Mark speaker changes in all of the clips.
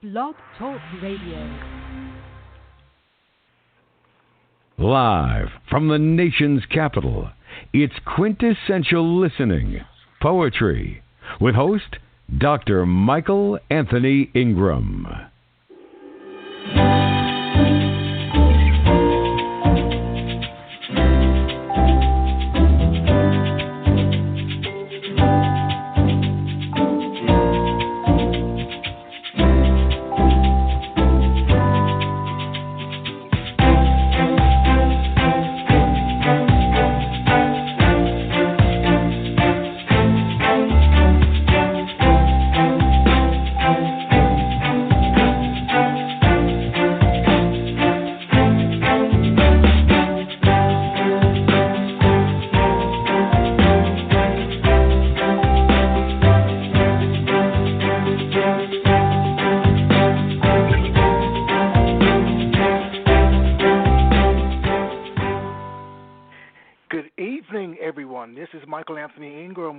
Speaker 1: Blog Talk Radio.
Speaker 2: Live from the nation's capital, it's Quintessential Listening, Poetry, with host Dr. Michael Anthony Ingram.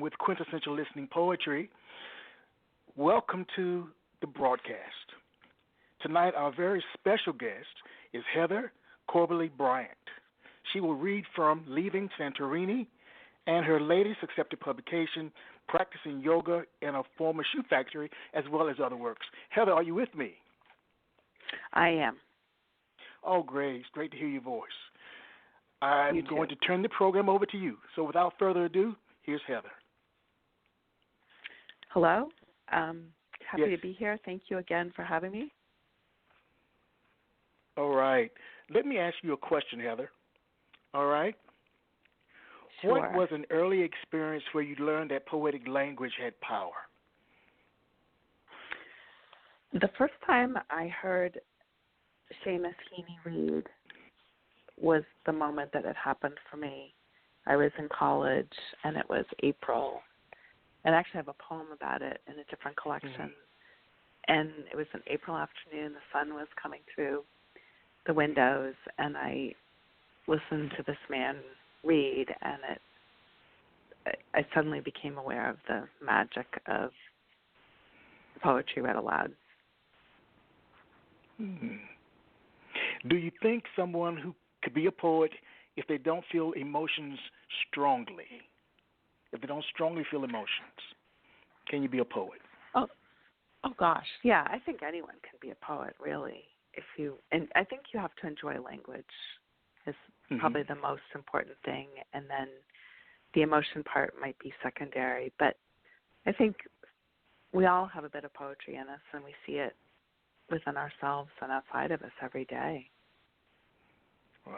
Speaker 3: With Quintessential Listening Poetry. Welcome to the broadcast. Tonight, our very special guest is Heather Corbally Bryant. She will read from Leaving Santorini and her latest accepted publication, Practicing Yoga in a Former Shoe Factory, as well as other works. Heather, are you with me?
Speaker 4: I am.
Speaker 3: Oh, great. It's great to hear your voice. I'm going to turn the program over to you. So without further ado, here's Heather.
Speaker 4: Hello. Happy to be here. Thank you again for having me.
Speaker 3: All right. Let me ask you a question, Heather. All right?
Speaker 4: Sure.
Speaker 3: What was an early experience where you learned that poetic language had power?
Speaker 4: The first time I heard Seamus Heaney read was the moment that it happened for me. I was in college, and it was April. And I actually have a poem about it in a different collection. Mm-hmm. And it was an April afternoon. The sun was coming through the windows, and I listened to this man read, and I suddenly became aware of the magic of poetry read aloud.
Speaker 3: Mm-hmm. Do you think someone who could be a poet if they don't feel emotions strongly? If they don't strongly feel emotions, can you be a poet?
Speaker 4: Oh gosh, yeah. I think anyone can be a poet, really. And I think you have to enjoy language. Is probably the most important thing, and then the emotion part might be secondary. But I think we all have a bit of poetry in us, and we see it within ourselves and outside of us every day.
Speaker 3: Wow.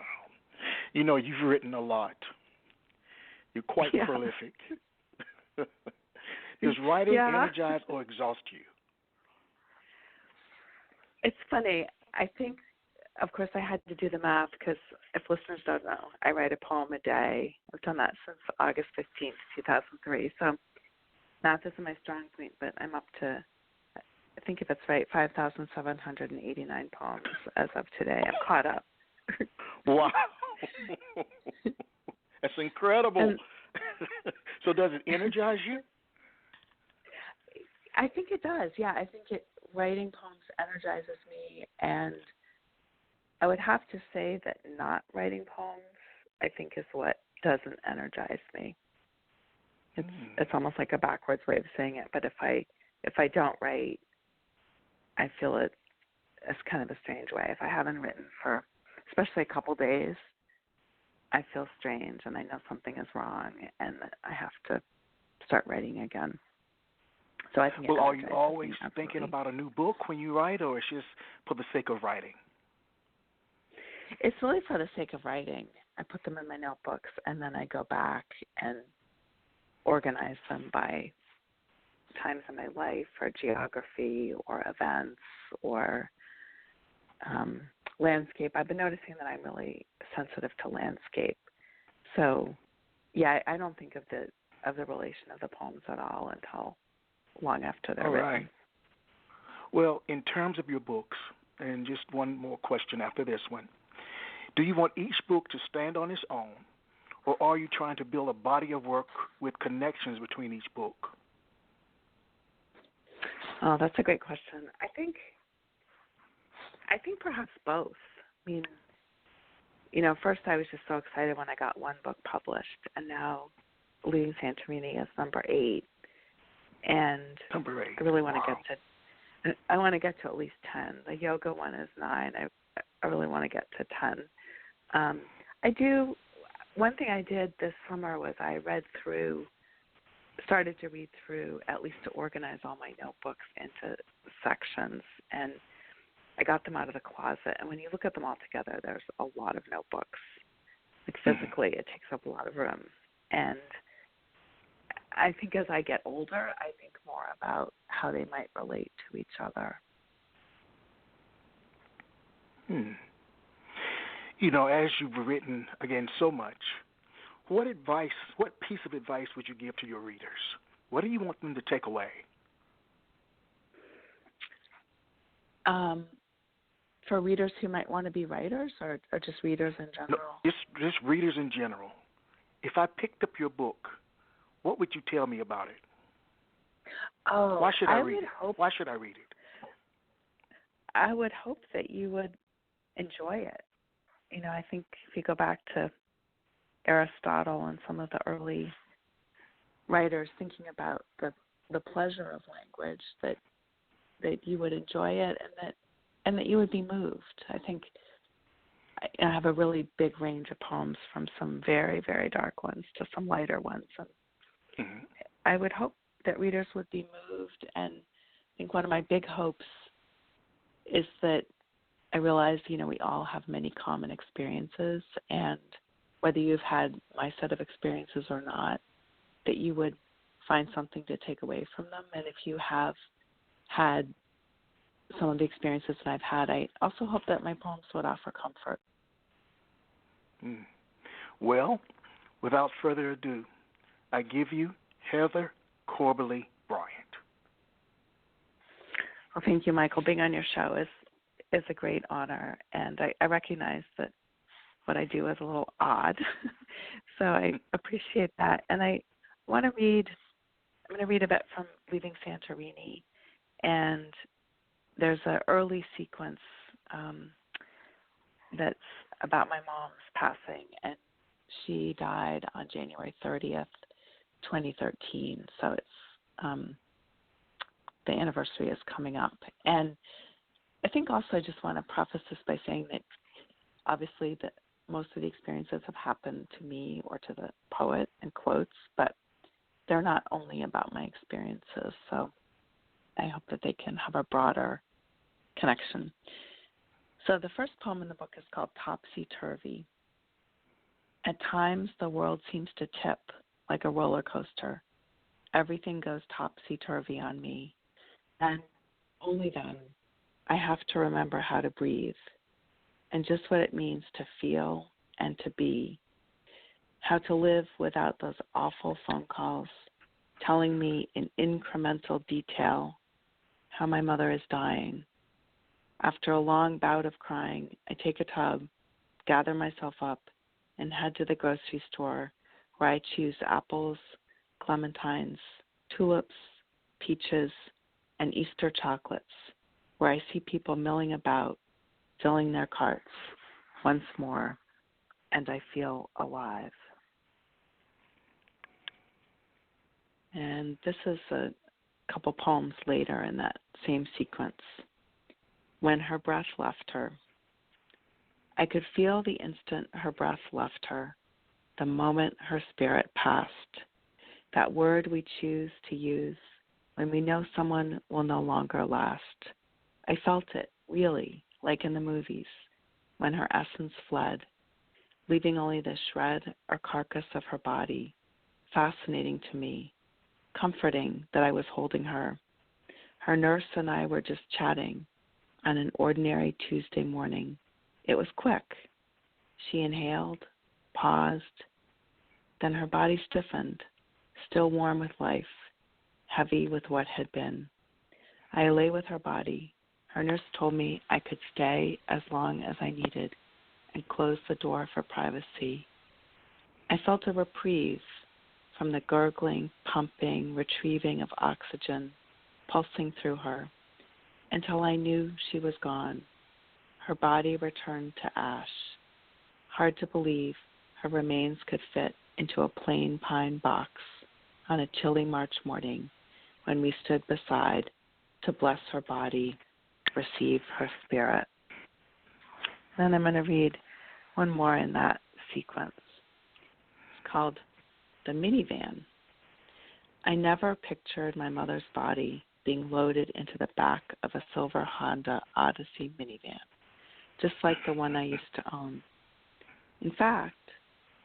Speaker 3: You know, you've written a lot. You're quite prolific. Does writing energize or exhaust you?
Speaker 4: It's funny. I think, of course, I had to do the math because if listeners don't know, I write a poem a day. I've done that since August 15th, 2003. So math isn't my strong point, but I'm up to, I think if it's right, 5,789 poems as of today. I'm caught up.
Speaker 3: Wow. That's incredible. So does it energize you?
Speaker 4: I think it does, yeah. I think writing poems energizes me, and I would have to say that not writing poems, I think, is what doesn't energize me. It's almost like a backwards way of saying it, but if I don't write, I feel it as kind of a strange way. If I haven't written for especially a couple days, I feel strange, and I know something is wrong, and I have to start writing again. So I think.
Speaker 3: Well, are you always thinking about a new book when you write, or it's just for the sake of writing?
Speaker 4: It's really for the sake of writing. I put them in my notebooks, and then I go back and organize them by times in my life, or geography, or events, or landscape. I've been noticing that I'm really sensitive to landscape. So, yeah, I don't think of the relation of the poems at all until long after they're written.
Speaker 3: Right. Well, in terms of your books, and just one more question after this one, do you want each book to stand on its own, or are you trying to build a body of work with connections between each book?
Speaker 4: Oh, that's a great question. I think I think perhaps both. I mean, first I was just so excited when I got one book published, and now Leaving Santorini is number 8. And
Speaker 3: Number 8.
Speaker 4: I really want to get to at least 10. The yoga one is 9. I really want to get to 10. One thing I did this summer was I started to read through, at least to organize all my notebooks into sections, and I got them out of the closet. And when you look at them all together, there's a lot of notebooks. Like physically, it takes up a lot of room. And I think as I get older, I think more about how they might relate to each other.
Speaker 3: As you've written, again, so much, what piece of advice would you give to your readers? What do you want them to take away?
Speaker 4: For readers who might want to be writers, or just readers in general?
Speaker 3: No, just readers in general. If I picked up your book, what would you tell me about it?
Speaker 4: Oh,
Speaker 3: Why should I read it? Why should I read it?
Speaker 4: I would hope that you would enjoy it. I think if you go back to Aristotle and some of the early writers thinking about the pleasure of language, that you would enjoy it and that you would be moved. I think I have a really big range of poems, from some very, very dark ones to some lighter ones. And I would hope that readers would be moved. And I think one of my big hopes is that I realize, we all have many common experiences, and whether you've had my set of experiences or not, that you would find something to take away from them. And if you have had some of the experiences that I've had, I also hope that my poems would offer comfort.
Speaker 3: Well, without further ado, I give you Heather Corbally Bryant.
Speaker 4: Well, thank you, Michael. Being on your show is a great honor, and I recognize that what I do is a little odd, so I appreciate that. And I'm going to read a bit from Leaving Santorini, and there's an early sequence that's about my mom's passing, and she died on January 30th, 2013, so it's the anniversary is coming up. And I think also I just want to preface this by saying that obviously that most of the experiences have happened to me or to the poet, in quotes, but they're not only about my experiences, so I hope that they can have a broader connection. So the first poem in the book is called Topsy-Turvy. At times, the world seems to tip like a roller coaster. Everything goes topsy-turvy on me. And only then, I have to remember how to breathe and just what it means to feel and to be. How to live without those awful phone calls telling me in incremental detail how my mother is dying. After a long bout of crying, I take a tub, gather myself up, and head to the grocery store where I choose apples, clementines, tulips, peaches, and Easter chocolates, where I see people milling about, filling their carts once more, and I feel alive. And this is a couple poems later in that same sequence. When her breath left her, I could feel the instant her breath left her, the moment her spirit passed. That word we choose to use when we know someone will no longer last. I felt it, really, like in the movies, when her essence fled, leaving only the shred or carcass of her body, fascinating to me, comforting that I was holding her. Her nurse and I were just chatting on an ordinary Tuesday morning. It was quick. She inhaled, paused, then her body stiffened, still warm with life, heavy with what had been. I lay with her body. Her nurse told me I could stay as long as I needed and closed the door for privacy. I felt a reprieve from the gurgling, pumping, retrieving of oxygen pulsing through her until I knew she was gone. her body returned to ash. Hard to believe her remains could fit into a plain pine box on a chilly March morning when we stood beside to bless her body, receive her spirit. Then I'm going to read one more in that sequence. It's called The Minivan. I never pictured my mother's body being loaded into the back of a silver Honda Odyssey minivan, just like the one I used to own. In fact,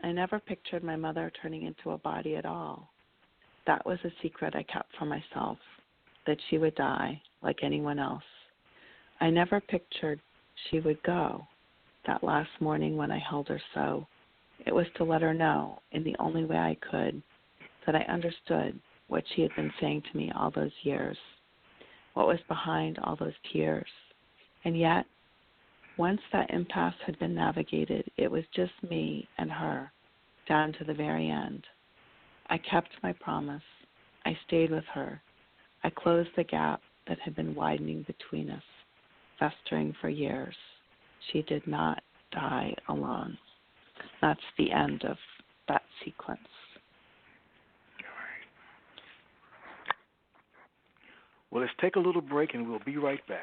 Speaker 4: I never pictured my mother turning into a body at all. That was a secret I kept for myself, that she would die like anyone else. I never pictured she would go. That last morning when I held her so, it was to let her know, in the only way I could, that I understood what she had been saying to me all those years, what was behind all those tears. And yet, once that impasse had been navigated, it was just me and her, down to the very end. I kept my promise. I stayed with her. I closed the gap that had been widening between us, festering for years. She did not die alone. That's the end of that sequence.
Speaker 3: Well, let's take a little break and we'll be right back.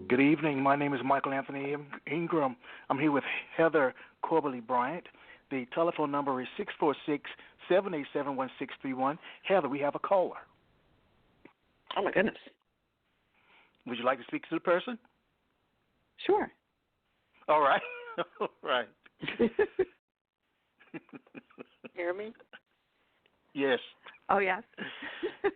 Speaker 3: Good evening. My name is Michael Anthony Ingram. I'm here with Heather Corbally Bryant. The telephone number is 646-787-1631. Heather, we have a caller.
Speaker 4: Oh, my goodness.
Speaker 3: Would you like to speak to the person?
Speaker 4: Sure.
Speaker 3: All right. All right.
Speaker 4: Hear me?
Speaker 3: Yes.
Speaker 4: Oh, yes.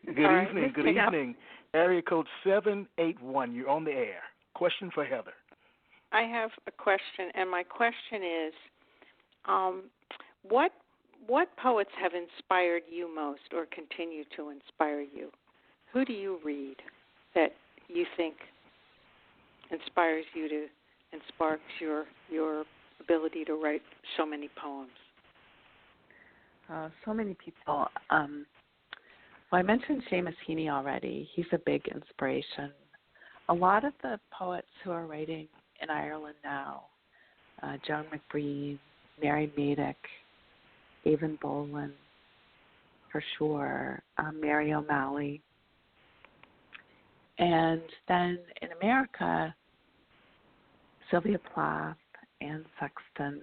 Speaker 3: Good
Speaker 4: All
Speaker 3: evening.
Speaker 4: Right.
Speaker 3: Good evening. Area code 781. You're on the air. Question for Heather.
Speaker 5: I have a question, and my question is, what poets have inspired you most or continue to inspire you? Who do you read that you think inspires you to and sparks your ability to write so many poems?
Speaker 4: So many people. Well, I mentioned Seamus Heaney already. He's a big inspiration. A lot of the poets who are writing in Ireland now, Joan McBreen, Mary Maddock, Evan Boland, for sure, Mary O'Malley. And then in America, Sylvia Plath, Anne Sexton,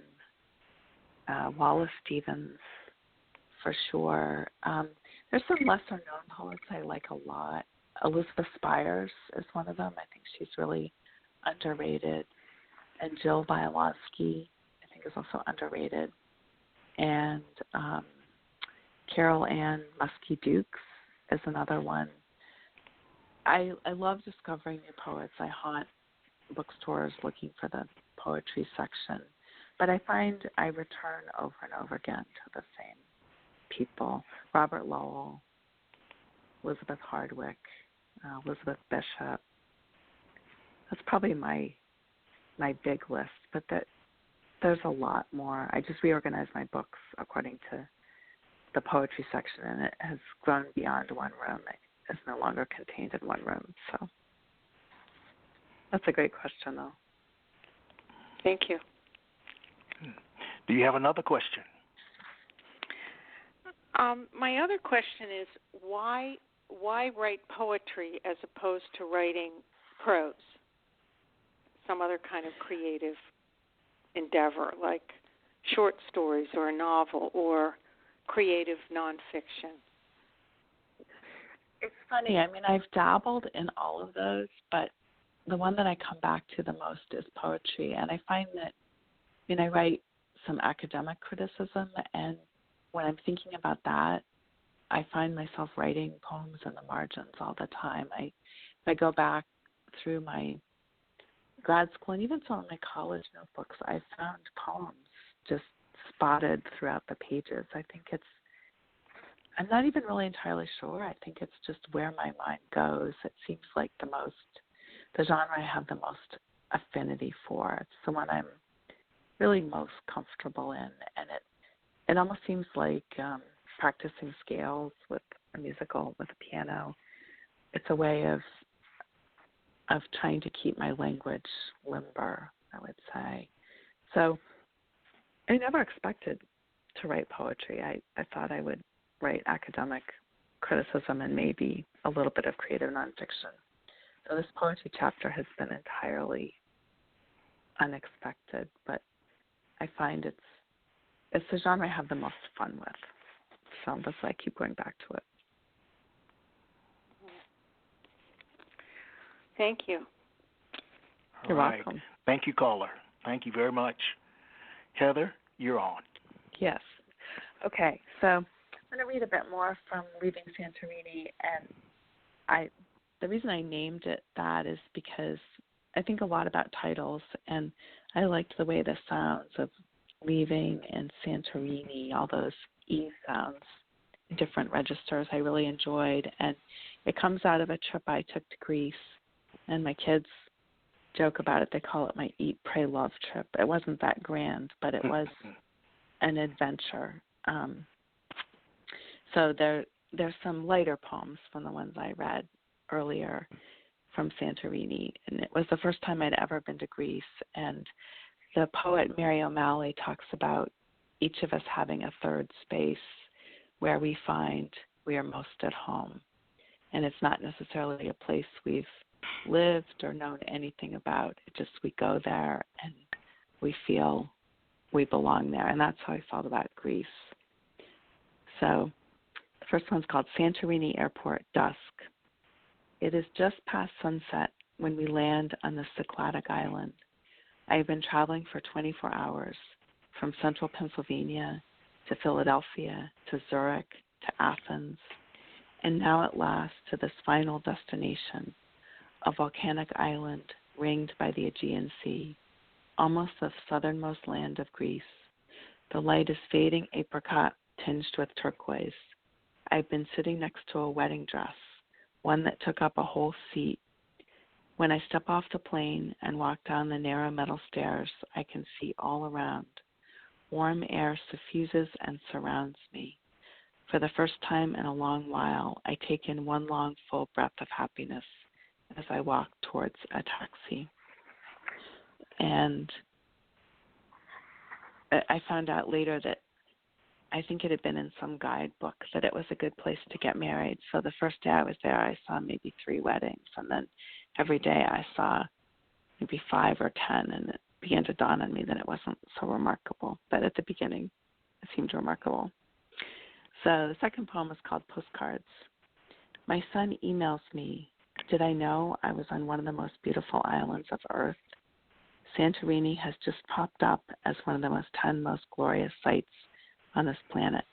Speaker 4: Wallace Stevens, for sure. There's some lesser-known poets I like a lot. Elizabeth Spires is one of them. I think she's really underrated. And Jill Bialowski, I think, is also underrated. And Carol Ann Muskie-Dukes is another one. I love discovering new poets. I haunt bookstores looking for the poetry section. But I find I return over and over again to the same people. Robert Lowell, Elizabeth Hardwick, Elizabeth Bishop. That's probably my big list, but there's a lot more. I just reorganized my books according to the poetry section, and it has grown beyond one room. It's no longer contained in one room. So that's a great question, though.
Speaker 5: Thank you.
Speaker 3: Do you have another question?
Speaker 5: My other question is why write poetry as opposed to writing prose? some other kind of creative endeavor, like short stories or a novel or creative nonfiction?
Speaker 4: It's funny. I mean, I've dabbled in all of those, but the one that I come back to the most is poetry. And I find that, I write some academic criticism, and when I'm thinking about that, I find myself writing poems in the margins all the time. If I go back through my grad school and even some of my college notebooks, I found poems just spotted throughout the pages. I think I'm not even really entirely sure. I think it's just where my mind goes. It seems like the genre I have the most affinity for. It's the one I'm really most comfortable in, and it almost seems like practicing scales with a piano. It's a way of trying to keep my language limber, I would say. So I never expected to write poetry. I thought I would write academic criticism and maybe a little bit of creative nonfiction. So this poetry chapter has been entirely unexpected, but I find it's the genre I have the most fun with. So that's why I keep going back to it.
Speaker 5: Thank you.
Speaker 4: You're welcome.
Speaker 3: Thank you, caller. Thank you very much. Heather, you're on.
Speaker 4: Yes. Okay, so I'm going to read a bit more from Leaving Santorini, and the reason I named it that is because I think a lot about titles, and I liked the way the sounds of leaving and Santorini, all those E sounds, different registers I really enjoyed, and it comes out of a trip I took to Greece, and my kids joke about it. They call it my Eat, Pray, Love trip. It wasn't that grand, but it was an adventure. So there's some lighter poems from the ones I read earlier from Santorini, and it was the first time I'd ever been to Greece, and the poet Mary O'Malley talks about each of us having a third space where we find we are most at home, and it's not necessarily a place we've lived or known anything about. It just, we go there and we feel we belong there, and that's how I felt about Greece. So the first one's called Santorini Airport, Dusk. It is just past sunset when we land on the Cycladic island. I have been traveling for 24 hours from central Pennsylvania to Philadelphia to Zurich to Athens, and now at last to this final destination, a volcanic island ringed by the Aegean Sea, almost the southernmost land of Greece. The light is fading apricot tinged with turquoise. I've been sitting next to a wedding dress, one that took up a whole seat. When I step off the plane and walk down the narrow metal stairs, I can see all around. Warm air suffuses and surrounds me. For the first time in a long while, I take in one long, full breath of happiness as I walk towards a taxi. And I found out later that I think it had been in some guidebook that it was a good place to get married. So the first day I was there, I saw maybe 3 weddings. And then every day I saw maybe 5 or 10. And it began to dawn on me that it wasn't so remarkable. But at the beginning, it seemed remarkable. So the second poem is called Postcards. My son emails me. Did I know I was on one of the most beautiful islands of Earth? Santorini has just popped up as one of the 10 most glorious sights on this planet.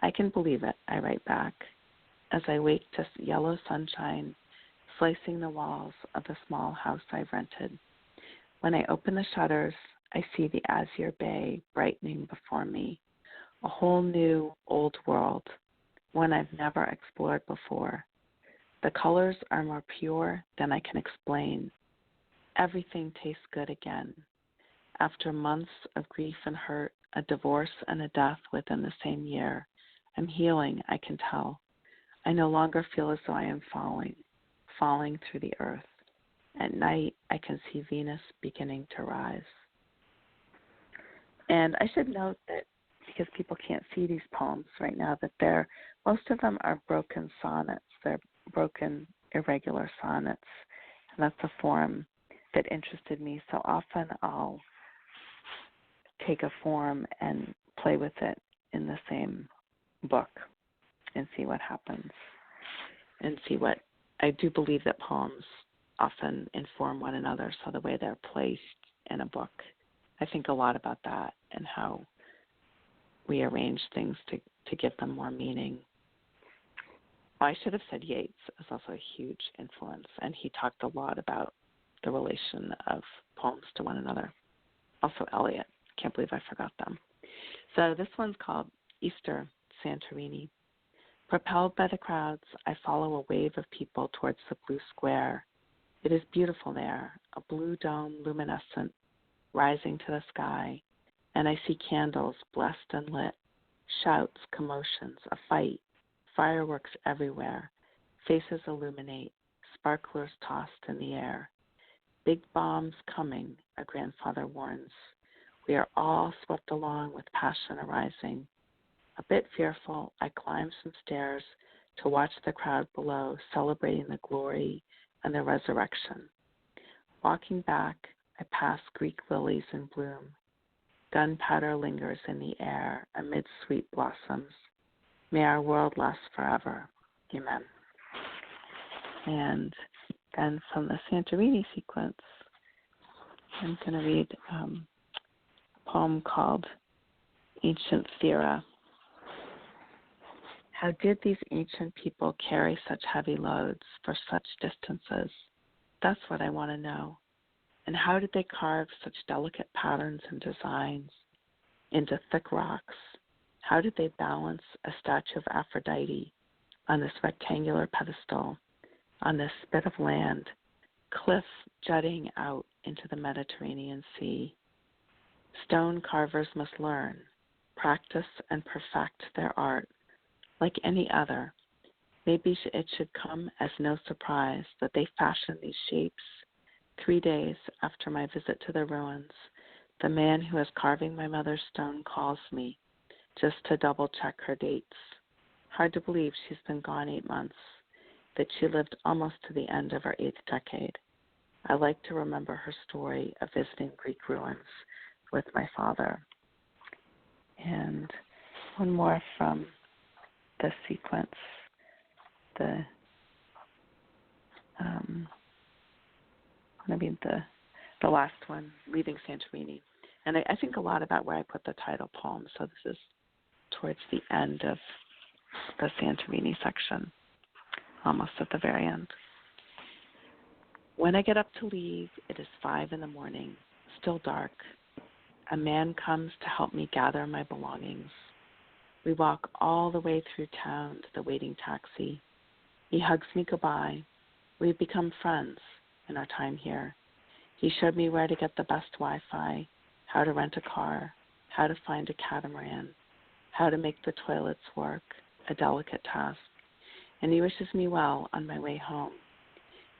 Speaker 4: I can believe it, I write back, as I wake to yellow sunshine slicing the walls of the small house I've rented. When I open the shutters, I see the azure bay brightening before me, a whole new old world, one I've never explored before. The colors are more pure than I can explain. Everything tastes good again. After months of grief and hurt, a divorce and a death within the same year, I'm healing, I can tell. I no longer feel as though I am falling through the earth. At night, I can see Venus beginning to rise. And I should note that because people can't see these poems right now, that most of them are broken sonnets. They're broken, irregular sonnets. And that's a form that interested me. So often I'll take a form and play with it in the same book and see what happens and see what I do believe that poems often inform one another. So the way they're placed in a book, I think a lot about that and how we arrange things to give them more meaning. I should have said Yeats is also a huge influence, and he talked a lot about the relation of poems to one another. Also Eliot. Can't believe I forgot them. So this one's called Easter, Santorini. Propelled by the crowds, I follow a wave of people towards the blue square. It is beautiful there, a blue dome luminescent, rising to the sky, and I see candles blessed and lit, shouts, commotions, a fight, fireworks everywhere, faces illuminate, sparklers tossed in the air. Big bombs coming, a grandfather warns. We are all swept along with passion arising. A bit fearful, I climb some stairs to watch the crowd below celebrating the glory and the resurrection. Walking back, I pass Greek lilies in bloom. Gunpowder lingers in the air amid sweet blossoms. May our world last forever. Amen. And then from the Santorini sequence, I'm going to read a poem called Ancient Thera. How did these ancient people carry such heavy loads for such distances? That's what I want to know. And how did they carve such delicate patterns and designs into thick rocks? How did they balance a statue of Aphrodite on this rectangular pedestal, on this spit of land, cliff jutting out into the Mediterranean Sea? Stone carvers must learn, practice, and perfect their art like any other. Maybe it should come as no surprise that they fashioned these shapes 3 days after my visit to the ruins. The man who is carving my mother's stone calls me just to double-check her dates. Hard to believe she's been gone 8 months, that she lived almost to the end of her 8th decade. I like to remember her story of visiting Greek ruins with my father. And one more from the sequence, the last one, Leaving Santorini. And I think a lot about where I put the title poem, so this is towards the end of the Santorini section, almost at the very end. When I get up to leave, it is 5 a.m, still dark. A man comes to help me gather my belongings. We walk all the way through town to the waiting taxi. He hugs me goodbye. We've become friends in our time here. He showed me where to get the best Wi-Fi, how to rent a car, how to find a catamaran, how to make the toilets work, a delicate task. And he wishes me well on my way home.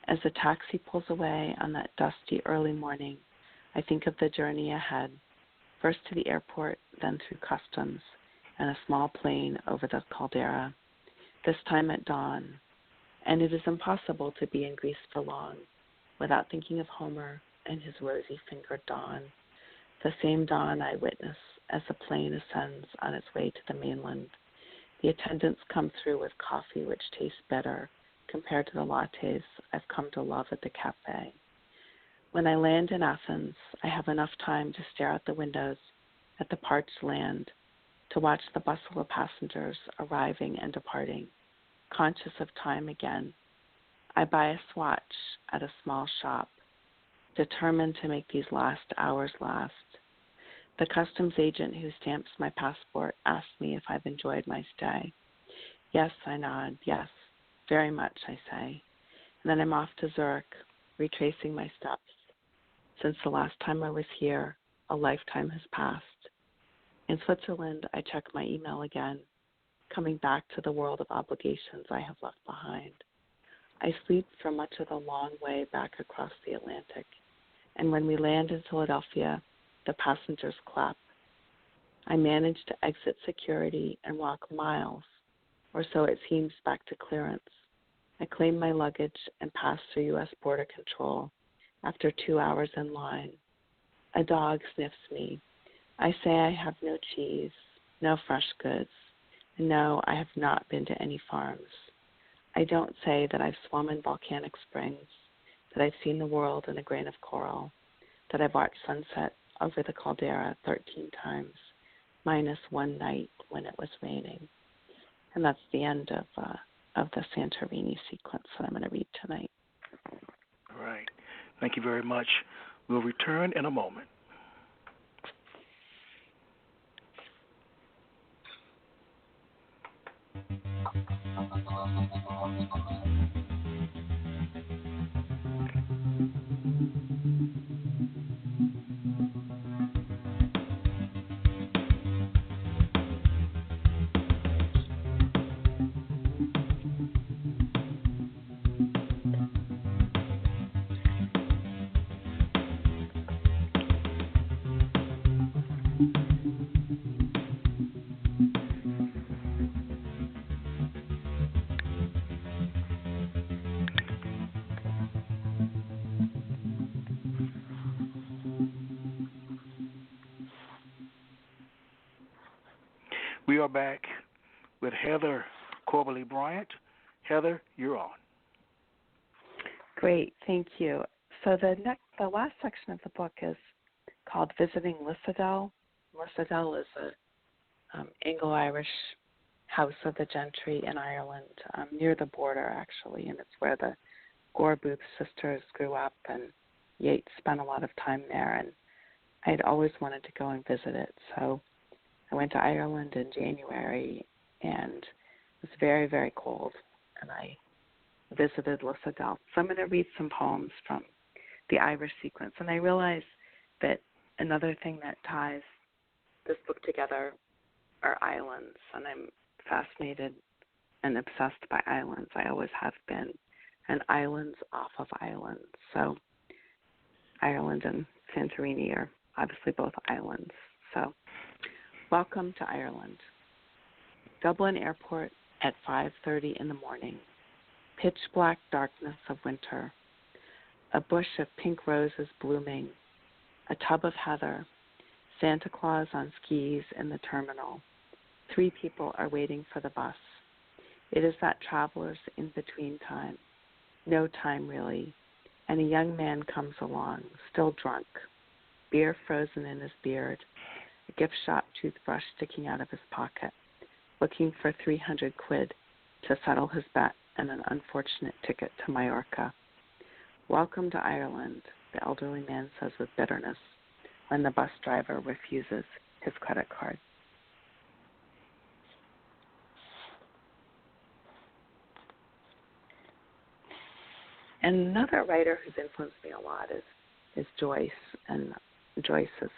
Speaker 4: As the taxi pulls away on that dusty early morning, I think of the journey ahead, first to the airport, then through customs, and a small plane over the caldera, this time at dawn. And it is impossible to be in Greece for long without thinking of Homer and his rosy-fingered dawn, the same dawn I witness as the plane ascends on its way to the mainland. The attendants come through with coffee which tastes better compared to the lattes I've come to love at the cafe. When I land in Athens, I have enough time to stare out the windows at the parched land, to watch the bustle of passengers arriving and departing. Conscious of time again, I buy a swatch at a small shop, determined to make these last hours last. The customs agent who stamps my passport asks me if I've enjoyed my stay. Yes, I nod. Yes, very much, I say. And then I'm off to Zurich, retracing my steps. Since the last time I was here, a lifetime has passed. In Switzerland, I check my email again, coming back to the world of obligations I have left behind. I sleep for much of the long way back across the Atlantic, and when we land in Philadelphia, the passengers clap. I manage to exit security and walk miles, or so it seems, back to clearance. I claim my luggage and pass through U.S. border control, After 2 hours in line, a dog sniffs me. I say I have no cheese, no fresh goods, and no, I have not been to any farms. I don't say that I've swum in volcanic springs, that I've seen the world in a grain of coral, that I've watched sunset over the caldera 13 times, minus one night when it was raining. And that's the end of the Santorini sequence that I'm going to read tonight.
Speaker 3: All right. Thank you very much. We'll return in a moment. We are back with Heather Corbally Bryant. Heather, you're on.
Speaker 4: Great, thank you. So the last section of the book is called Visiting Lissadell. Lissadell is a Anglo-Irish house of the gentry in Ireland, near the border actually, and it's where the Gore Booth sisters grew up, and Yeats spent a lot of time there, and I had always wanted to go and visit it. So I went to Ireland in January, and it was very, very cold, and I visited Lissadell. So I'm going to read some poems from the Irish sequence, and I realized that another thing that ties this book together are islands, and I'm fascinated and obsessed by islands. I always have been, and islands off of islands. So Ireland and Santorini are obviously both islands. So welcome to Ireland. Dublin Airport at 5:30 in the morning. Pitch black darkness of winter. A bush of pink roses blooming. A tub of heather. Santa Claus on skis in the terminal. 3 people are waiting for the bus. It is that traveler's in-between time. No time, really. And a young man comes along, still drunk. Beer frozen in his beard. A gift shop toothbrush sticking out of his pocket. Looking for 300 quid to settle his bet and an unfortunate ticket to Majorca. Welcome to Ireland, the elderly man says with bitterness when the bus driver refuses his credit card. And another writer who's influenced me a lot is Joyce, and Joyce is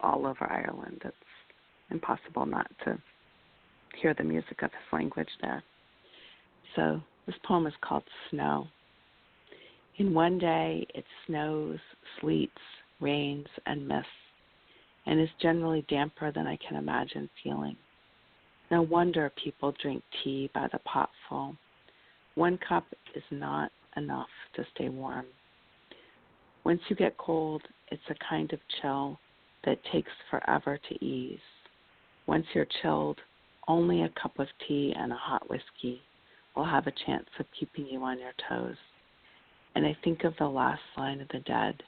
Speaker 4: all over Ireland. It's impossible not to hear the music of his language there. So this poem is called Snow. In one day it snows, sleets, rains, and mists, and is generally damper than I can imagine feeling. No wonder people drink tea by the potful. 1 cup is not enough to stay warm. Once you get cold, it's a kind of chill that takes forever to ease. Once you're chilled, only a cup of tea and a hot whiskey will have a chance of keeping you on your toes. And I think of the last line of the Dead.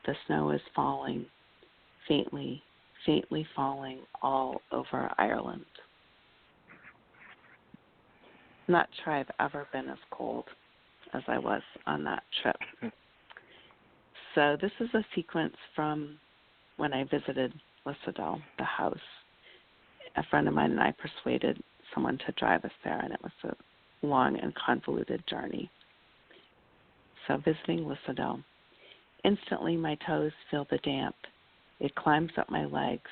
Speaker 4: The snow is falling, faintly, faintly falling all over Ireland. I'm not sure I've ever been as cold as I was on that trip. So this is a sequence from when I visited Lissadell, the house. A friend of mine and I persuaded someone to drive us there, and it was a long and convoluted journey. So visiting Lissadell. Instantly my toes feel the damp. It climbs up my legs.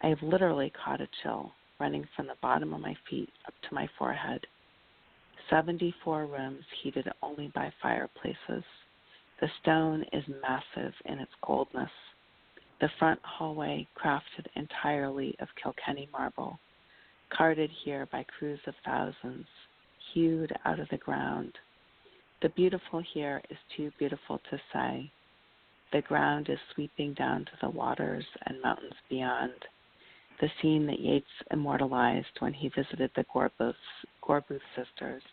Speaker 4: I have literally caught a chill running from the bottom of my feet up to my forehead. 74 rooms heated only by fireplaces. The stone is massive in its coldness. The front hallway crafted entirely of Kilkenny marble, carted here by crews of thousands, hewed out of the ground. The beautiful here is too beautiful to say. The ground is sweeping down to the waters and mountains beyond, the scene that Yeats immortalized when he visited the Gorbooth sisters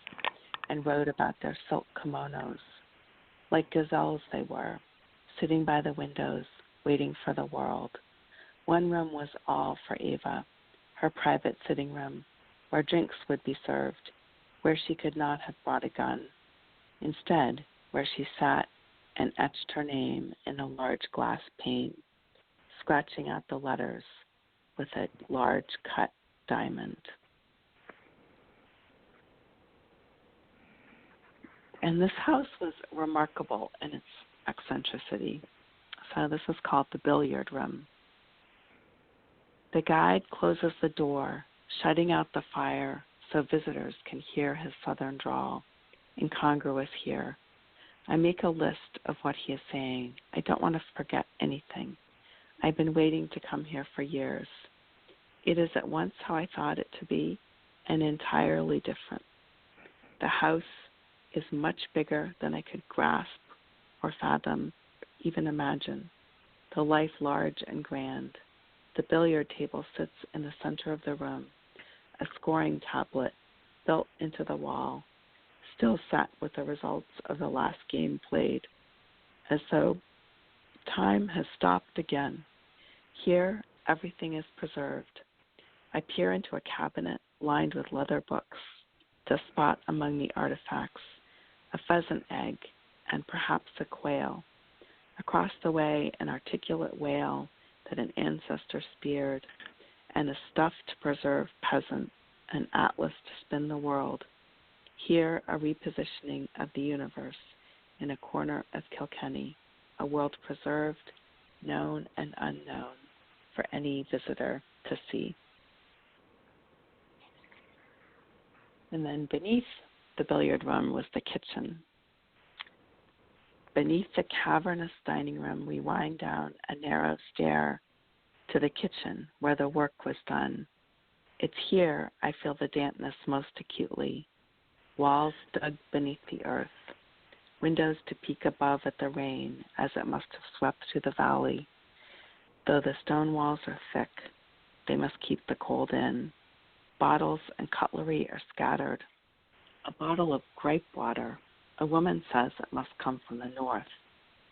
Speaker 4: and wrote about their silk kimonos. Like gazelles they were, sitting by the windows, waiting for the world. One room was all for Ava, her private sitting room, where drinks would be served, where she could not have brought a gun. Instead, where she sat and etched her name in a large glass pane, scratching out the letters with a large cut diamond. And this house was remarkable in its eccentricity. So this is called the billiard room. The guide closes the door, shutting out the fire so visitors can hear his southern drawl, incongruous here. I make a list of what he is saying. I don't want to forget anything. I've been waiting to come here for years. It is at once how I thought it to be and entirely different. The house is much bigger than I could grasp or fathom, even imagine. The life large and grand. The billiard table sits in the center of the room, a scoring tablet built into the wall, still set with the results of the last game played, as though time has stopped again. Here, everything is preserved. I peer into a cabinet lined with leather books to spot among the artifacts a pheasant egg and perhaps a quail. Across the way, an articulate whale that an ancestor speared, and a stuffed preserved peasant, an atlas to spin the world. Here, a repositioning of the universe in a corner of Kilkenny, a world preserved, known and unknown for any visitor to see. And then beneath the billiard room was the kitchen. Beneath the cavernous dining room, we wind down a narrow stair to the kitchen where the work was done. It's here I feel the dampness most acutely. Walls dug beneath the earth, windows to peek above at the rain as it must have swept through the valley. Though the stone walls are thick, they must keep the cold in. Bottles and cutlery are scattered. A bottle of grape water, a woman says it must come from the north.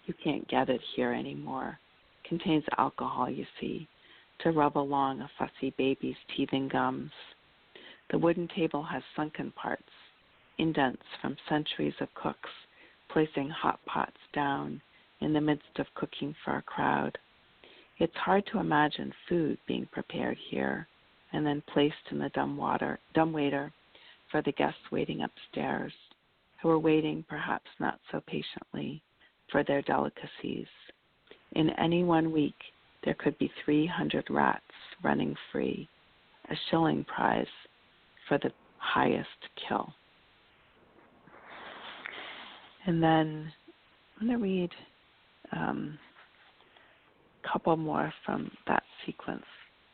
Speaker 4: You can't get it here anymore. Contains alcohol, you see, to rub along a fussy baby's teething gums. The wooden table has sunken parts, indents from centuries of cooks placing hot pots down in the midst of cooking for a crowd. It's hard to imagine food being prepared here and then placed in the dumbwaiter for the guests waiting upstairs, who are waiting perhaps not so patiently for their delicacies. In any 1 week, there could be 300 rats running free, a shilling prize for the highest kill. And then I'm going to read a couple more from that sequence.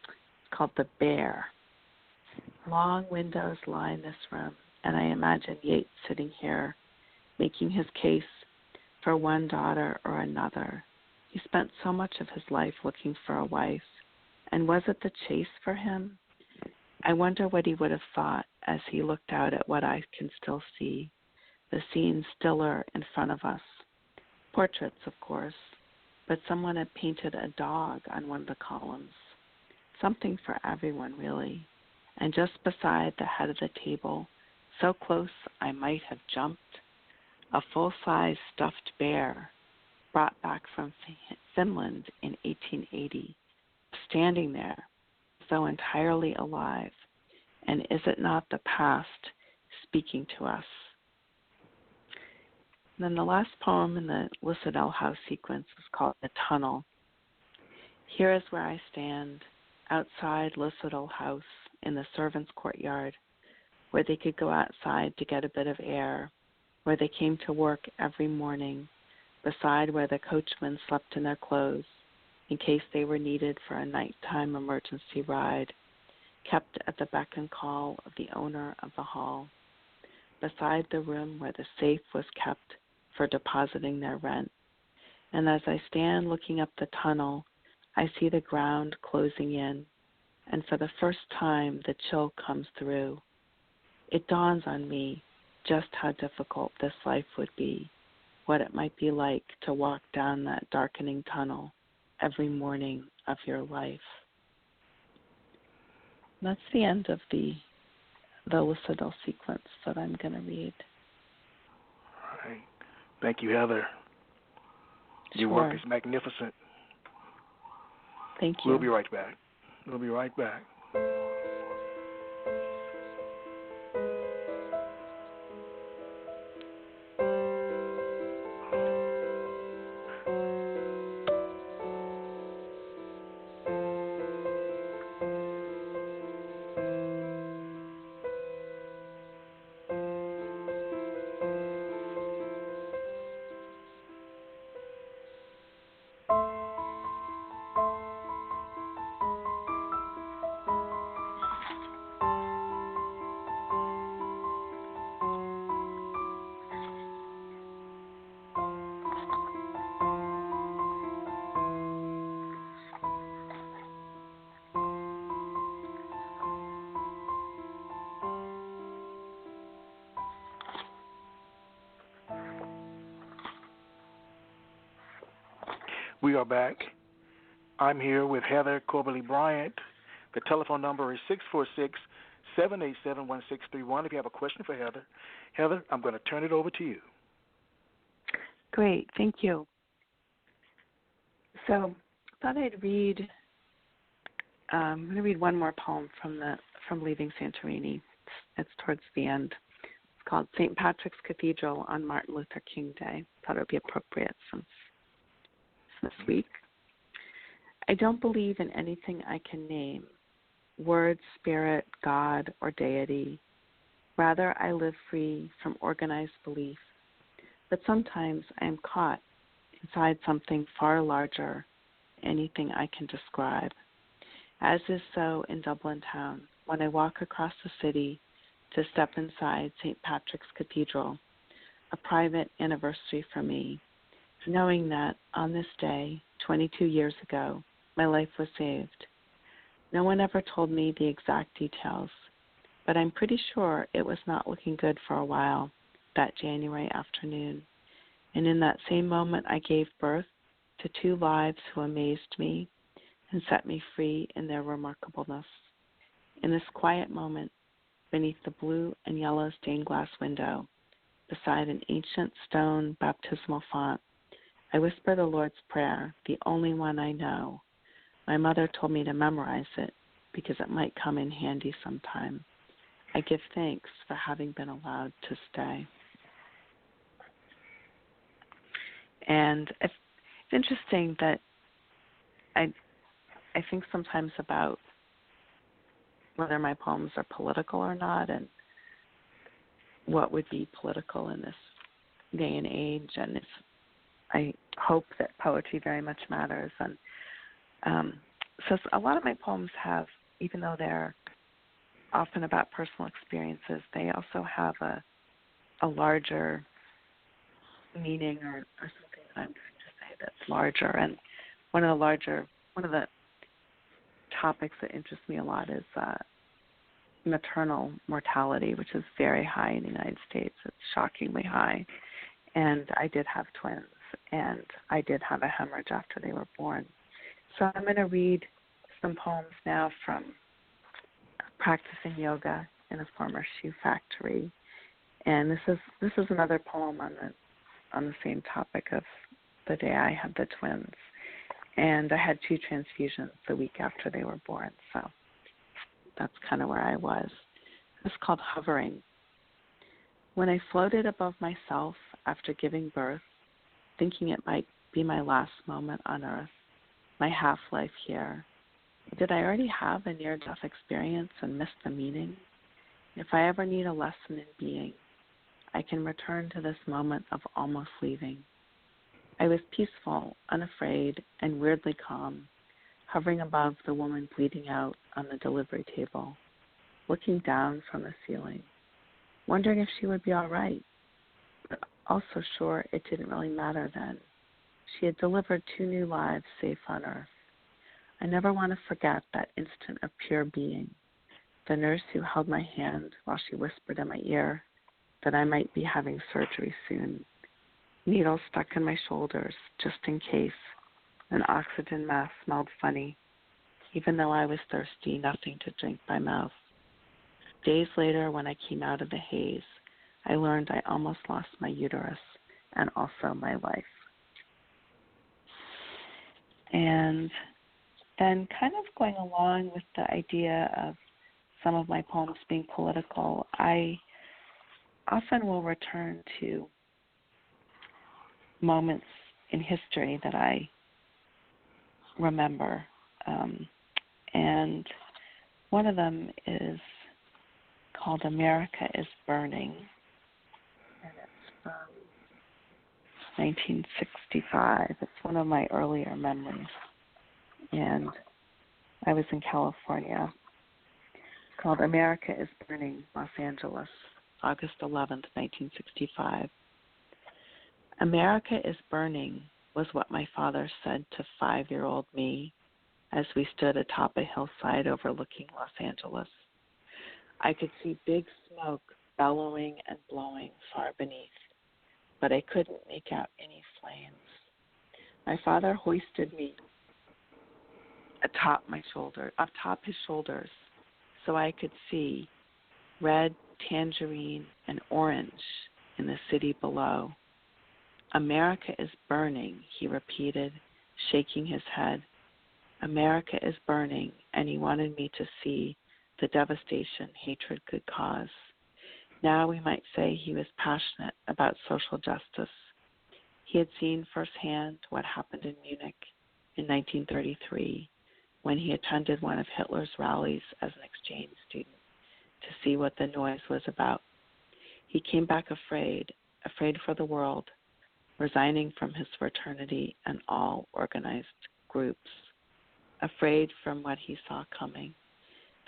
Speaker 4: It's called The Bear. Long windows line this room, and I imagine Yeats sitting here making his case for one daughter or another. He spent so much of his life looking for a wife, and was it the chase for him? I wonder what he would have thought as he looked out at what I can still see, the scene stiller in front of us. Portraits, of course, but someone had painted a dog on one of the columns. Something for everyone, really. And just beside the head of the table, so close I might have jumped, a full-size stuffed bear brought back from Finland in 1880, standing there, so entirely alive. And is it not the past speaking to us? And then the last poem in the Lissadell House sequence is called The Tunnel. Here is where I stand, outside Lissadell House in the servants' courtyard, where they could go outside to get a bit of air, where they came to work every morning, beside where the coachmen slept in their clothes, in case they were needed for a nighttime emergency ride, kept at the beck and call of the owner of the hall. beside the room where the safe was kept for depositing their rent. And as I stand looking up the tunnel, I see the ground closing in, and for the first time the chill comes through. It dawns on me just how difficult this life would be, what it might be like to walk down that darkening tunnel every morning of your life. That's the end of the Lucidal sequence that I'm going to read.
Speaker 3: All right. Thank you, Heather.
Speaker 4: Sure.
Speaker 3: Your work is magnificent.
Speaker 4: Thank you.
Speaker 3: We'll be right back. We are back. I'm here with Heather Corbally Bryant. The telephone number is 646-787-1631. If you have a question for Heather, I'm going to turn it over to you.
Speaker 4: Great, thank you. So I thought I'd read. I'm going to read one more poem from Leaving Santorini. It's towards the end. It's called St. Patrick's Cathedral on Martin Luther King Day. I thought it would be appropriate since this week. I don't believe in anything I can name, word, spirit, God, or deity. Rather, I live free from organized belief. But sometimes I am caught inside something far larger, anything I can describe. As is so in Dublin town, when I walk across the city to step inside St. Patrick's Cathedral, a private anniversary for me, knowing that on this day, 22 years ago, my life was saved. No one ever told me the exact details, but I'm pretty sure it was not looking good for a while that January afternoon. And in that same moment, I gave birth to two lives who amazed me and set me free in their remarkableness. In this quiet moment, beneath the blue and yellow stained glass window, beside an ancient stone baptismal font, I whisper the Lord's Prayer, the only one I know. My mother told me to memorize it because it might come in handy sometime. I give thanks for having been allowed to stay. And it's interesting that I think sometimes about whether my poems are political or not, and what would be political in this day and age, and if I hope that poetry very much matters. And so a lot of my poems have, even though they're often about personal experiences, they also have a larger meaning or something that I'm trying to say that's larger. And one of the topics that interests me a lot is maternal mortality, which is very high in the United States. It's shockingly high. And I did have twins, and I did have a hemorrhage after they were born. So I'm going to read some poems now from practicing yoga in a former shoe factory. And this is another poem on the same topic of the day I had the twins. And I had 2 transfusions the week after they were born, so that's kind of where I was. It's called Hovering. When I floated above myself after giving birth, thinking it might be my last moment on earth, my half-life here, did I already have a near-death experience and miss the meaning? If I ever need a lesson in being, I can return to this moment of almost leaving. I was peaceful, unafraid, and weirdly calm, hovering above the woman bleeding out on the delivery table, looking down from the ceiling. wondering if she would be all right, but also sure it didn't really matter then. She had delivered 2 new lives safe on earth. I never want to forget that instant of pure being, the nurse who held my hand while she whispered in my ear that I might be having surgery soon, needles stuck in my shoulders just in case, an oxygen mask smelled funny. Even though I was thirsty, nothing to drink by mouth. Days later, when I came out of the haze, I learned I almost lost my uterus and also my life. And then kind of going along with the idea of some of my poems being political, I often will return to moments in history that I remember. And one of them is called America is Burning, and it's from 1965. It's one of my earlier memories, and I was in California. It's called America is Burning, Los Angeles, August 11th, 1965. America is burning was what my father said to 5-year-old me as we stood atop a hillside overlooking Los Angeles. I could see big smoke bellowing and blowing far beneath, but I couldn't make out any flames. My father hoisted me atop his shoulders, so I could see red, tangerine, and orange in the city below. America is burning, he repeated, shaking his head. America is burning, and he wanted me to see the devastation hatred could cause. Now we might say he was passionate about social justice. He had seen firsthand what happened in Munich in 1933 when he attended one of Hitler's rallies as an exchange student to see what the noise was about. He came back afraid for the world, resigning from his fraternity and all organized groups, afraid from what he saw coming.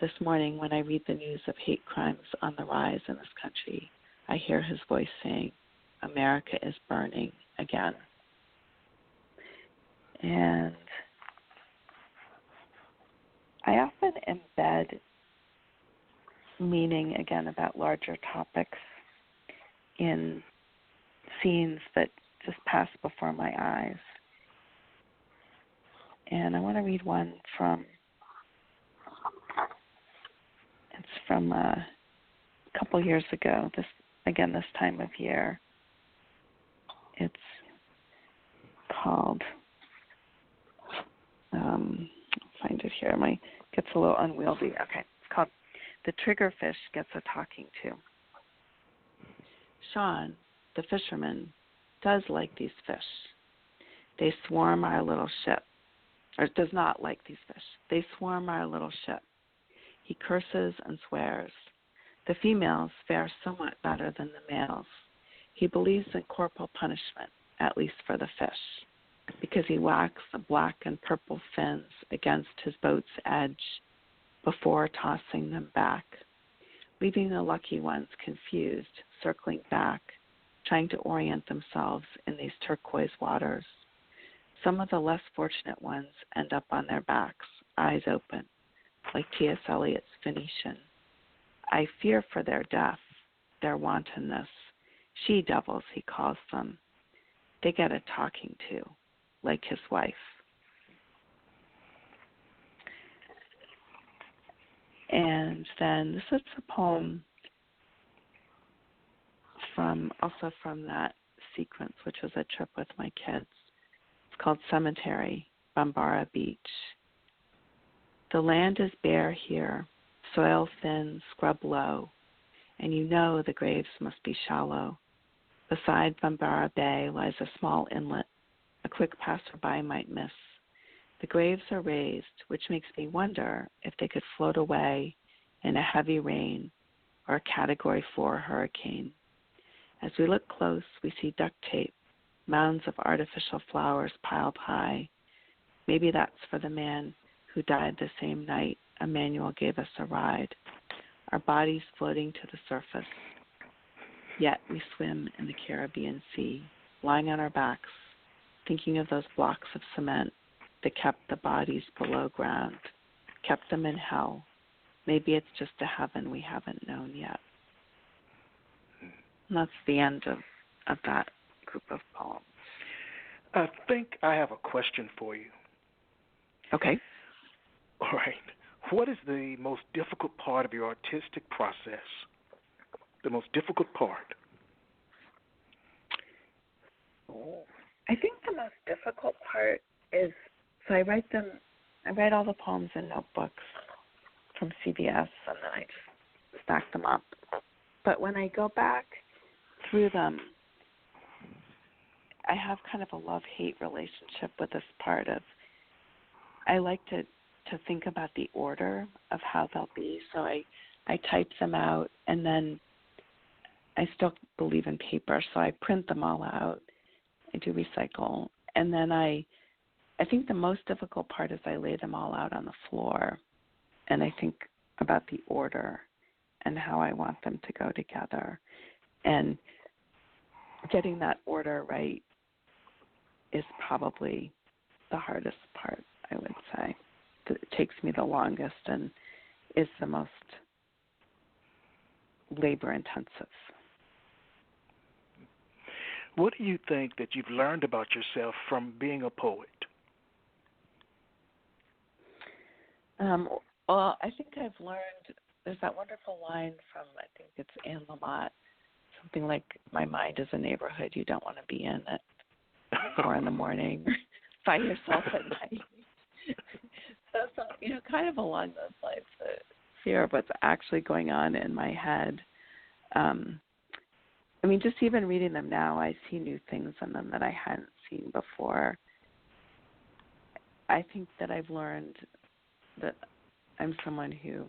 Speaker 4: This morning, when I read the news of hate crimes on the rise in this country, I hear his voice saying, America is burning again. And I often embed meaning, again, about larger topics in scenes that just pass before my eyes. And I want to read one from a couple years ago, this time of year. It's called, find it here, gets a little unwieldy. Okay, it's called The Triggerfish Gets a Talking To. Sean, the fisherman, does like these fish. They swarm our little ship, or does not like these fish. They swarm our little ship. He curses and swears. The females fare somewhat better than the males. He believes in corporal punishment, at least for the fish, because he whacks the black and purple fins against his boat's edge before tossing them back, leaving the lucky ones confused, circling back, trying to orient themselves in these turquoise waters. Some of the less fortunate ones end up on their backs, eyes open, like T.S. Eliot's Phoenician. I fear for their death, their wantonness. She-devils, he calls them. They get a talking to, like his wife. And then this is a poem from that sequence, which was a trip with my kids. It's called Cemetery, Bambara Beach. The land is bare here, soil thin, scrub low, and you know the graves must be shallow. Beside Bambara Bay lies a small inlet a quick passerby might miss. The graves are raised, which makes me wonder if they could float away in a heavy rain or a Category 4 hurricane. As we look close, we see duct tape, mounds of artificial flowers piled high. Maybe that's for the man who died the same night Emmanuel gave us a ride, our bodies floating to the surface, Yet we swim in the Caribbean Sea, lying on our backs, thinking of those blocks of cement that kept the bodies below ground, kept them in hell. Maybe it's just a heaven we haven't known yet. And that's the end of that group of poems.
Speaker 3: I think I have a question for you.
Speaker 4: Okay.
Speaker 3: All right. What is the most difficult part of your artistic process? The most difficult part?
Speaker 4: I think the most difficult part is, so I write all the poems in notebooks from CBS, and then I just stack them up. But when I go back through them, I have kind of a love-hate relationship with this part of, I like to think about the order of how they'll be. So I type them out, and then I still believe in paper, so I print them all out. I do recycle. And then I think the most difficult part is I lay them all out on the floor, and I think about the order and how I want them to go together. And getting that order right is probably the hardest part, I would say. It takes me the longest and is the most labor-intensive.
Speaker 3: What do you think that you've learned about yourself from being a poet?
Speaker 4: Well, I think I've learned, there's that wonderful line from, I think it's Anne Lamott, something like, my mind is a neighborhood you don't want to be in at 4 in the morning by yourself at night. So, kind of along those lines, the fear of what's actually going on in my head. Just even reading them now, I see new things in them that I hadn't seen before. I think that I've learned that I'm someone who,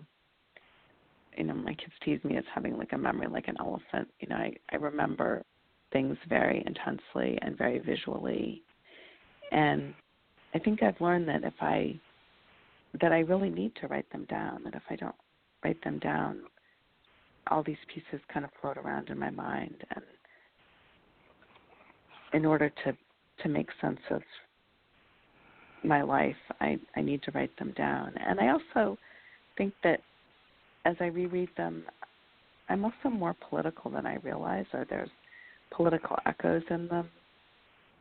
Speaker 4: my kids tease me as having like a memory like an elephant. I remember things very intensely and very visually. And I think I've learned that that I really need to write them down, that if I don't write them down, all these pieces kind of float around in my mind. And in order to make sense of my life, I need to write them down. And I also think that as I reread them, I'm also more political than I realize, or there's political echoes in them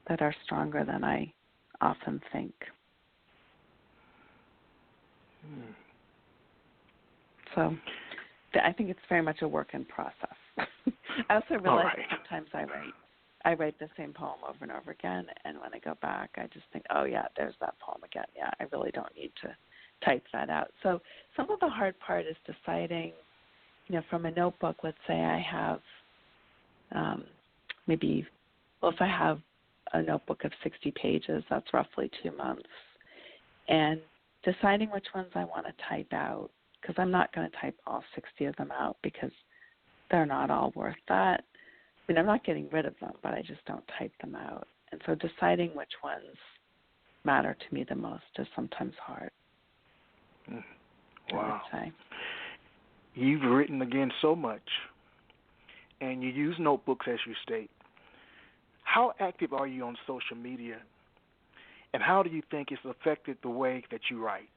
Speaker 4: that are stronger than I often think. So I think it's very much a work in process. I also realize that sometimes I write the same poem over and over again, and when I go back, I just think, oh, yeah, there's that poem again. Yeah, I really don't need to type that out. So some of the hard part is deciding, from a notebook, let's say I have if I have a notebook of 60 pages, that's roughly 2 months, and deciding which ones I want to type out, because I'm not going to type all 60 of them out because they're not all worth that. I'm not getting rid of them, but I just don't type them out. And so deciding which ones matter to me the most is sometimes hard.
Speaker 3: Wow.
Speaker 4: I would say.
Speaker 3: You've written, again, so much, and you use notebooks, as you state. How active are you on social media, and how do you think it's affected the way that you write,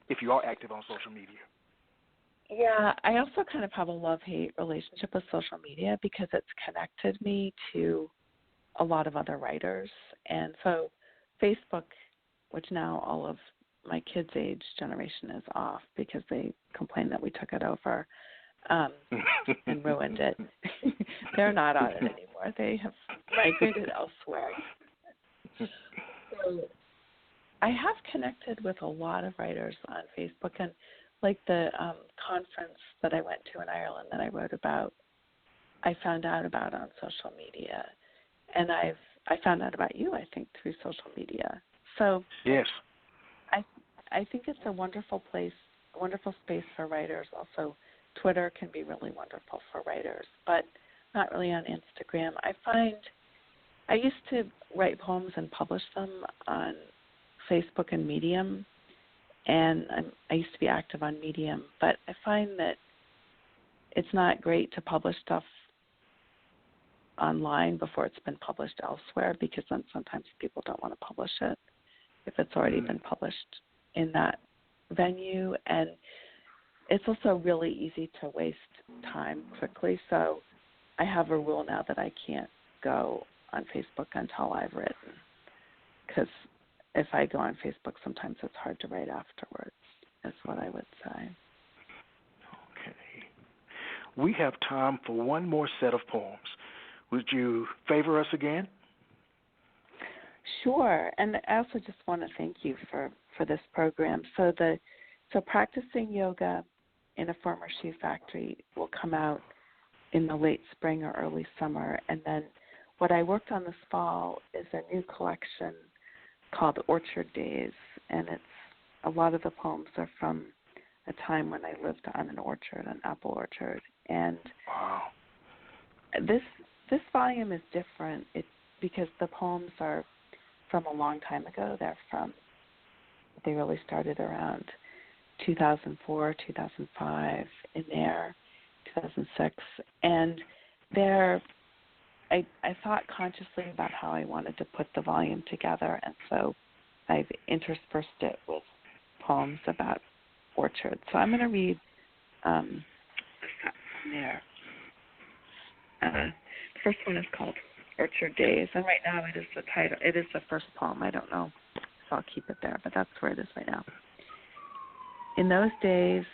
Speaker 3: if you are active on social media?
Speaker 4: Yeah, I also kind of have a love-hate relationship with social media because it's connected me to a lot of other writers. And so Facebook, which now all of my kids' age generation is off because they complained that we took it over and ruined it. They're not on it anymore. They have migrated elsewhere. So I have connected with a lot of writers on Facebook, and like the conference that I went to in Ireland that I wrote about, I found out about on social media, and I found out about you, I think, through social media. So
Speaker 3: yes,
Speaker 4: I think it's a wonderful place, a wonderful space for writers. Also, Twitter can be really wonderful for writers, but not really on Instagram. I find I used to write poems and publish them on Facebook and Medium, and I used to be active on Medium, but I find that it's not great to publish stuff online before it's been published elsewhere, because then sometimes people don't want to publish it if it's already been published in that venue. And it's also really easy to waste time quickly. So I have a rule now that I can't go on Facebook until I've written, because if I go on Facebook, sometimes it's hard to write afterwards, is what I would say.
Speaker 3: Okay. We have time for one more set of poems. Would you favor us again?
Speaker 4: Sure. And I also just want to thank you for this program. So Practicing Yoga in a Former Shoe Factory will come out in the late spring or early summer. And then what I worked on this fall is a new collection called Orchard Days. And a lot of the poems are from a time when I lived on an orchard, an apple orchard. And
Speaker 3: wow.
Speaker 4: This volume is different because the poems are from a long time ago. They really started around 2004, 2005, in there, 2006. And I thought consciously about how I wanted to put the volume together, and so I've interspersed it with poems about orchards. So I'm going to read there. The first one is called Orchard Days, and right now it is the title. It is the first poem. I don't know if I'll keep it there, but that's where it is right now. In those days,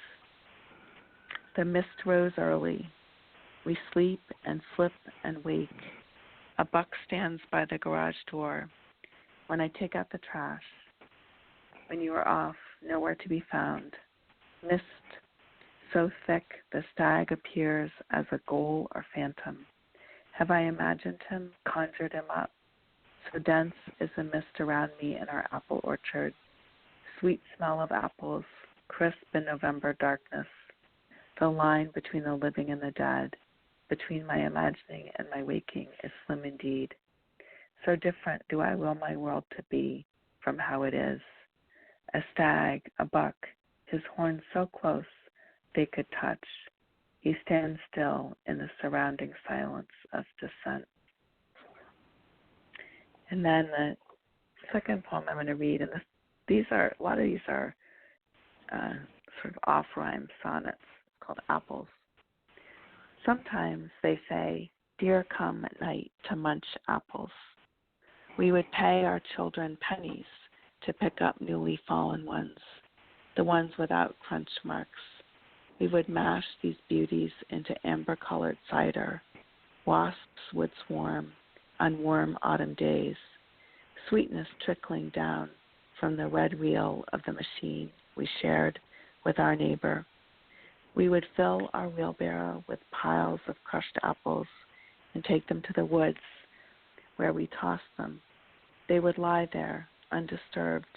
Speaker 4: the mist rose early. We sleep and slip and wake. A buck stands by the garage door. When I take out the trash, when you are off, nowhere to be found. Mist so thick the stag appears as a ghoul or phantom. Have I imagined him, conjured him up? So dense is the mist around me in our apple orchard. Sweet smell of apples, crisp in November darkness. The line between the living and the dead, between my imagining and my waking, is slim indeed. So different do I will my world to be from how it is. A stag, a buck, his horns so close they could touch. He stands still in the surrounding silence of dissent. And then the second poem I'm going to read, and a lot of these are sort of off-rhyme sonnets, called Apples. Sometimes they say, dear, come at night to munch apples. We would pay our children pennies to pick up newly fallen ones, the ones without crunch marks. We would mash these beauties into amber-colored cider. Wasps would swarm on warm autumn days, sweetness trickling down from the red wheel of the machine we shared with our neighbor. We would fill our wheelbarrow with piles of crushed apples and take them to the woods where we tossed them. They would lie there undisturbed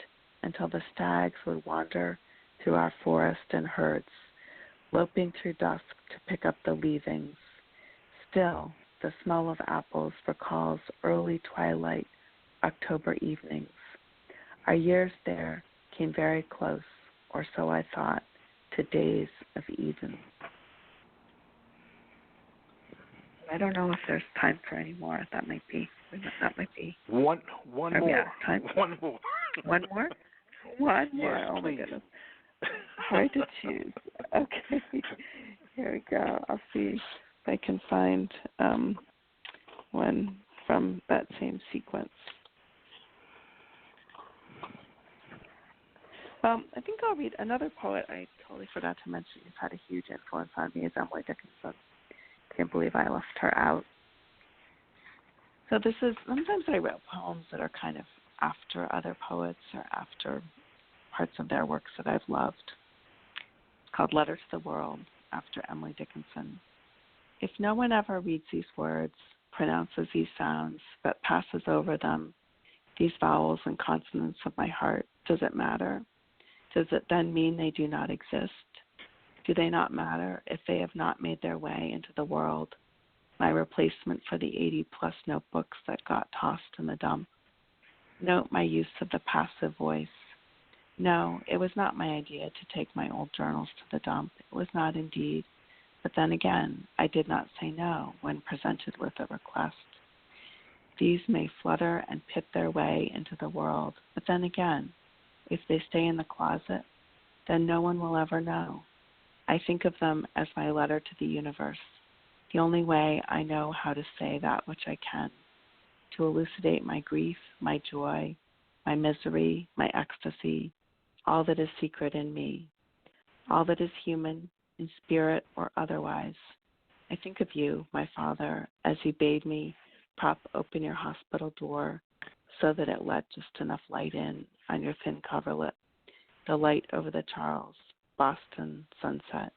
Speaker 4: until the stags would wander through our forest in herds, loping through dusk to pick up the leavings. Still, the smell of apples recalls early twilight October evenings. Our years there came very close, or so I thought, to days of Eden. I don't know if there's time for any more. That might be
Speaker 3: one more.
Speaker 4: Yeah, time.
Speaker 3: One more.
Speaker 4: One more? One more.
Speaker 3: Yes,
Speaker 4: oh
Speaker 3: please.
Speaker 4: My goodness. Hard to choose. Okay. Here we go. I'll see if I can find one from that same sequence. I think I'll read another poet I totally forgot to mention who's had a huge influence on me is Emily Dickinson. Can't believe I left her out. So sometimes I wrote poems that are kind of after other poets or after parts of their works that I've loved. It's called Letter to the World, after Emily Dickinson. If no one ever reads these words, pronounces these sounds, but passes over them, these vowels and consonants of my heart, does it matter? Does it then mean they do not exist? Do they not matter if they have not made their way into the world, my replacement for the 80-plus notebooks that got tossed in the dump? Note my use of the passive voice. No, it was not my idea to take my old journals to the dump. It was not indeed. but then again, I did not say no when presented with a request. These may flutter and pit their way into the world, but then again, if they stay in the closet, then no one will ever know. I think of them as my letter to the universe, the only way I know how to say that which I can, to elucidate my grief, my joy, my misery, my ecstasy, all that is secret in me, all that is human, in spirit or otherwise. I think of you, my Father, as you bade me prop open your hospital door so that it let just enough light in on your thin coverlet, the light over the Charles, Boston sunset.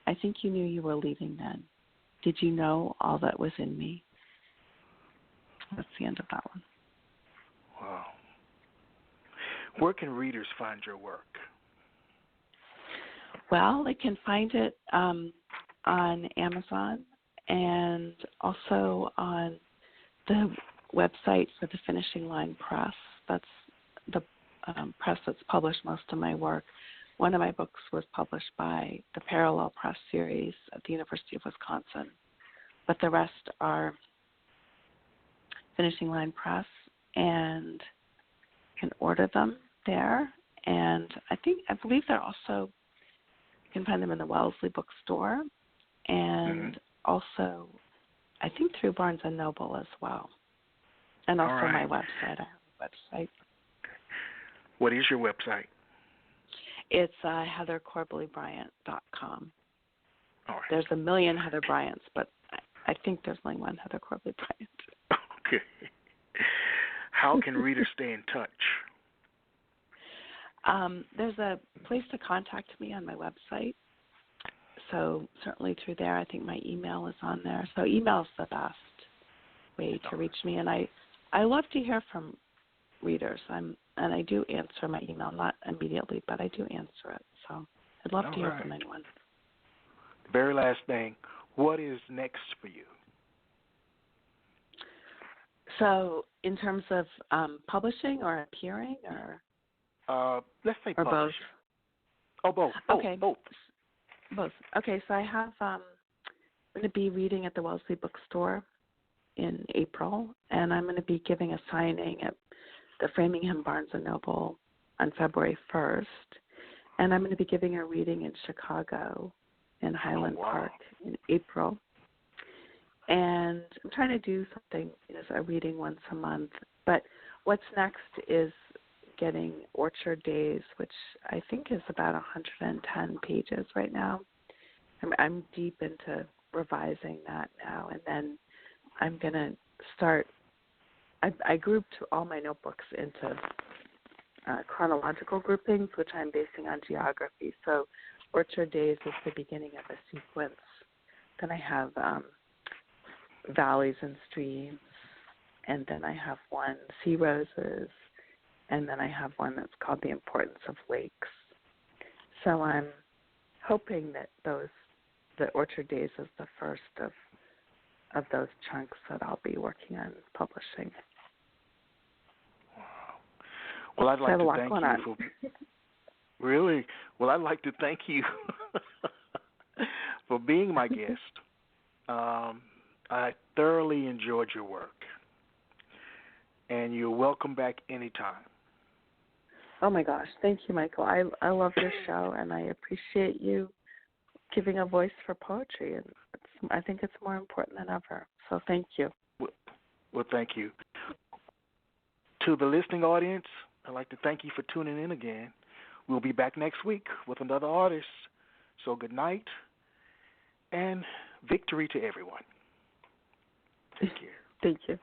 Speaker 4: I think you knew you were leaving then. Did you know all that was in me? That's the end of that one.
Speaker 3: Wow. Where can readers find your work?
Speaker 4: Well, they can find it on Amazon and also on the website for the Finishing Line Press. That's the press that's published most of my work. One of my books was published by the Parallel Press series at the University of Wisconsin, but the rest are Finishing Line Press, and you can order them there. And I believe they're also, you can find them in the Wellesley bookstore, and also I think through Barnes & Noble as well, and also my website. I have a website.
Speaker 3: What is your website?
Speaker 4: It's heathercorbalybryant.com.
Speaker 3: All right.
Speaker 4: There's a million Heather Bryants, but I think there's only one Heather Corbally Bryant.
Speaker 3: Okay. How can readers stay in touch?
Speaker 4: There's a place to contact me on my website. So certainly through there, I think my email is on there. So email is the best way to reach me. And I love to hear from readers. And I do answer my email, not immediately, but I do answer it. So I'd love to hear from anyone.
Speaker 3: The very last thing, what is next for you?
Speaker 4: So in terms of publishing or appearing or?
Speaker 3: Let's say
Speaker 4: or
Speaker 3: publishing.
Speaker 4: Both.
Speaker 3: Oh, both.
Speaker 4: Okay.
Speaker 3: Both.
Speaker 4: Both. Okay, so I have, I'm going to be reading at the Wellesley Bookstore in April, and I'm going to be giving a signing at the Framingham Barnes & Noble on February 1st, and I'm going to be giving a reading in Chicago in Highland Park in April. And I'm trying to do something as a reading once a month, but what's next is getting Orchard Days, which I think is about 110 pages right now. I'm deep into revising that now, and then I'm going to start. I grouped all my notebooks into chronological groupings, which I'm basing on geography. So Orchard Days is the beginning of a sequence. Then I have Valleys and Streams, and then I have one, Sea Roses, and then I have one that's called The Importance of Lakes. So I'm hoping that the Orchard Days is the first of those chunks that I'll be working on publishing.
Speaker 3: Wow. Well, I'd like to thank you for really. Well, I'd like to thank you for being my guest. I thoroughly enjoyed your work, and you're welcome back anytime.
Speaker 4: Oh my gosh, thank you, Michael. I love your show, and I appreciate you giving a voice for poetry, and I think it's more important than ever. So thank you.
Speaker 3: Well, thank you. To the listening audience, I'd like to thank you for tuning in again. We'll be back next week with another artist. So good night, and victory to everyone. Take care.
Speaker 4: Thank you.